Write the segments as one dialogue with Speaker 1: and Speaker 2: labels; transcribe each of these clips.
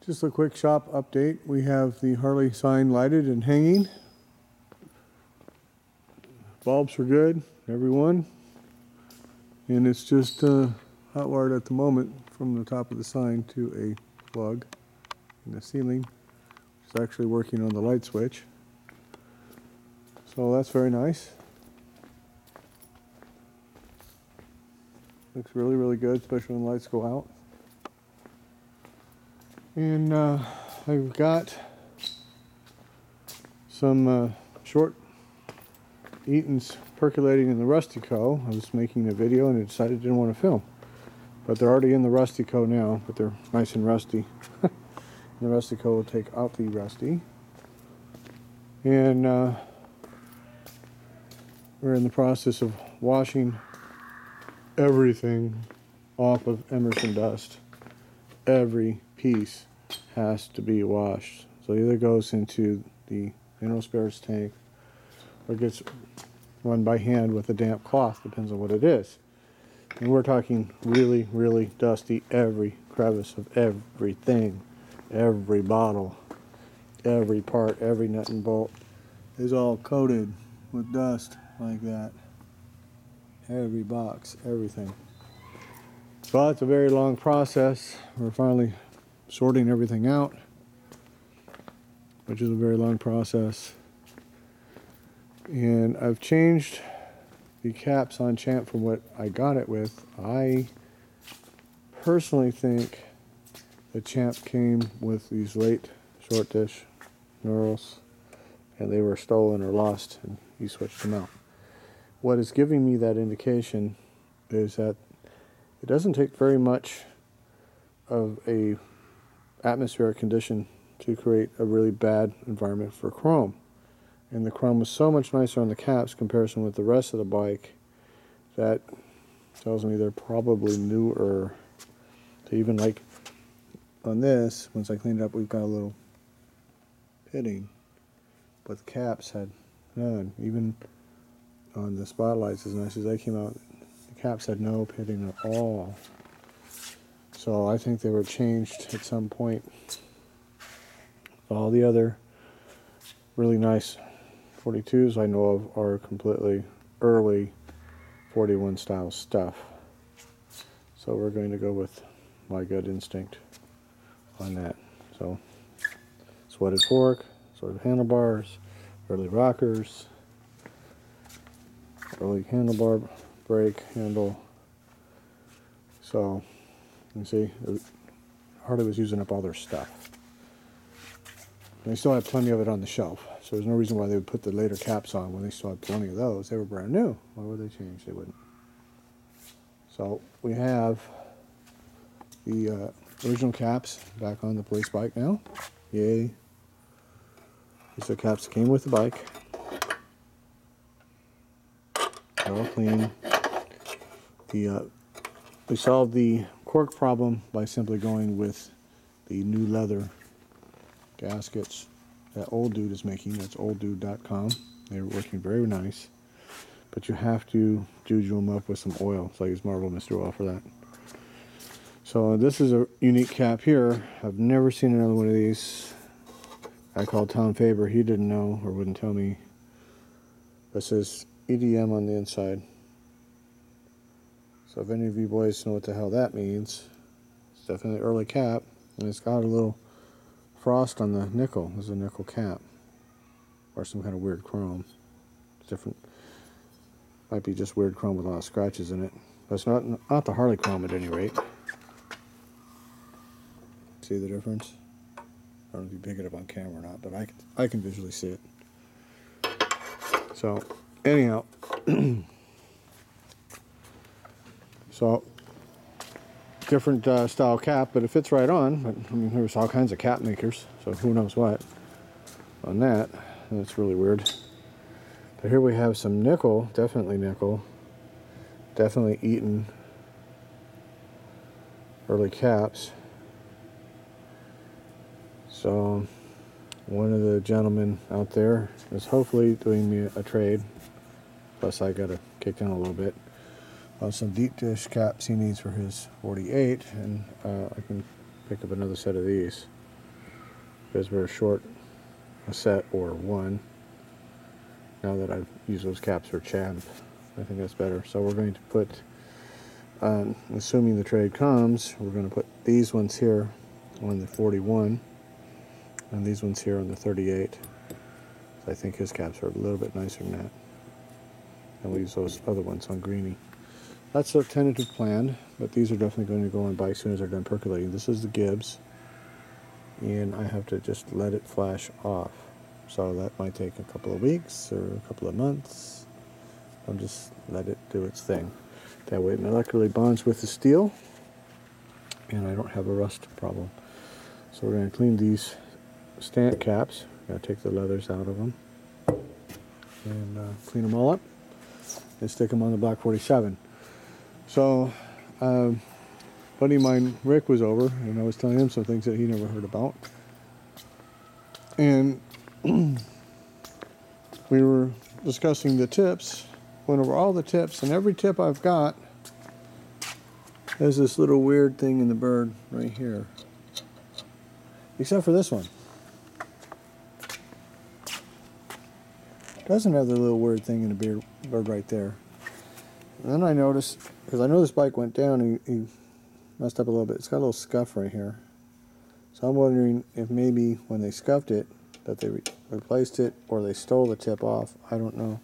Speaker 1: Just a quick shop update. We have the Harley sign lighted and hanging. Bulbs are good, every one. And it's just hot wired at the moment from the top of the sign to a plug in the ceiling. It's actually working on the light switch. So that's very nice. Looks really, really good, especially when the lights go out. And I've got some short Eatons percolating in the Rustico. I was making a video and I decided I didn't want to film. But they're already in the Rustico now, but they're nice and rusty. And the Rustico will take out the rusty. And we're in the process of washing everything off of Emerson dust. Every piece has to be washed. So it either goes into the mineral spirits tank or gets run by hand with a damp cloth, depends on what it is. And we're talking really, really dusty. Every crevice of everything, every bottle, every part, every nut and bolt is all coated with dust like that. Every box, everything. Well, it's a very long process. We're finally sorting everything out, which is a very long process. And I've changed the caps on Champ from what I got it with. I personally think the Champ came with these late short dish knurls, and they were stolen or lost, and he switched them out. What is giving me that indication is that it doesn't take very much of a atmospheric condition to create a really bad environment for chrome. And the chrome was so much nicer on the caps in comparison with the rest of the bike that tells me they're probably newer. So even like on this, once I cleaned it up, we've got a little pitting, but the caps had none. Even on the spotlights, as nice as they came out, the caps had no pitting at all. So I think they were changed at some point. All the other really nice 42s I know of are completely early 41 style stuff. So we're going to go with my gut instinct on that. So sweated fork, sort of handlebars, early rockers, early handlebar brake handle. So you can see Harley was using up all their stuff. And they still have plenty of it on the shelf, so there's no reason why they would put the later caps on when they still have plenty of those. They were brand new. Why would they change? They wouldn't. So we have the original caps back on the police bike now. Yay. These are caps that came with the bike. They're all clean. We solved the cork problem by simply going with the new leather gaskets that Old Dude is making. That's olddude.com. They're working very nice, but you have to juju them up with some oil. So I use Marvel Mr. Oil for that. So this is a unique cap here. I've never seen another one of these. I called Tom Faber. He didn't know or wouldn't tell me. This says EDM on the inside. So if any of you boys know what the hell that means, it's definitely an early cap, and it's got a little frost on the nickel. This is a nickel cap, or some kind of weird chrome. It's different. Might be just weird chrome with a lot of scratches in it. But it's not the Harley chrome at any rate. See the difference? I don't know if you pick it up on camera or not, but I can visually see it. So anyhow, so different style cap, but it fits right on. But I mean, there's all kinds of cap makers, so who knows what on that. That's really weird. But here we have some nickel, definitely Eaton early caps. So one of the gentlemen out there is hopefully doing me a trade. Plus I got to kick in a little bit on some deep dish caps he needs for his 48, and I can pick up another set of these. because we're short a set or one. Now that I've used those caps for champ, I think that's better. So we're going to put, assuming the trade comes, we're going to put these ones here on the 41 and these ones here on the 38. So I think his caps are a little bit nicer than that. And we'll use those other ones on Greenie. That's our tentative plan, but these are definitely going to go on by as soon as they're done percolating. This is the Gibbs, and I have to just let it flash off. So that might take a couple of weeks or a couple of months. I'll just let it do its thing. That way it molecularly bonds with the steel, and I don't have a rust problem. So we're going to clean these stamp caps. We're going to take the leathers out of them and clean them all up and stick them on the Black 47. So, buddy of mine, Rick, was over, and I was telling him some things that he never heard about. And we were discussing the tips, went over all the tips, and every tip I've got has this little weird thing in the bird right here. Except for this one. Doesn't have the little weird thing in the bird right there. And then I noticed, because I know this bike went down and he messed up a little bit. It's got a little scuff right here. So I'm wondering if maybe when they scuffed it, that they replaced it or they stole the tip off. I don't know.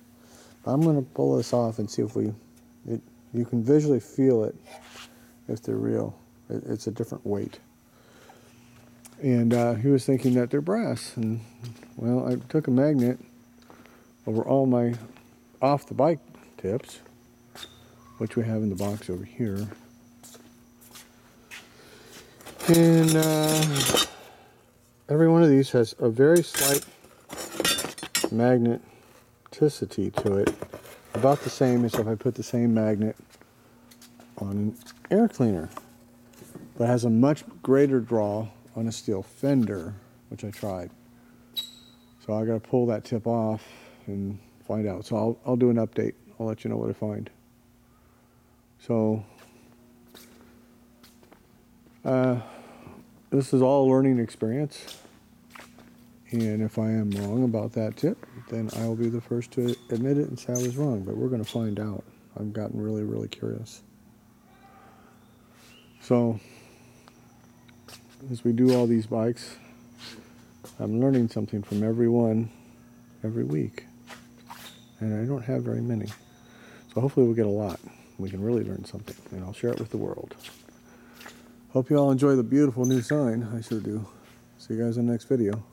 Speaker 1: But I'm going to pull this off and see if you can visually feel it if they're real. It's a different weight. And he was thinking that they're brass. And, well, I took a magnet over all my off the bike tips, which we have in the box over here. And every one of these has a very slight magneticity to it, about the same as if I put the same magnet on an air cleaner, but has a much greater draw on a steel fender, which I tried. So I got to pull that tip off and find out. So I'll do an update. I'll let you know what I find. So this is all a learning experience, and if I am wrong about that tip, then I will be the first to admit it and say I was wrong, but we're going to find out. I've gotten really, really curious. So as we do all these bikes, I'm learning something from every one every week, and I don't have very many. So hopefully we'll get a lot. We can really learn something, and I'll share it with the world. Hope you all enjoy the beautiful new sign. I sure do. See you guys in the next video.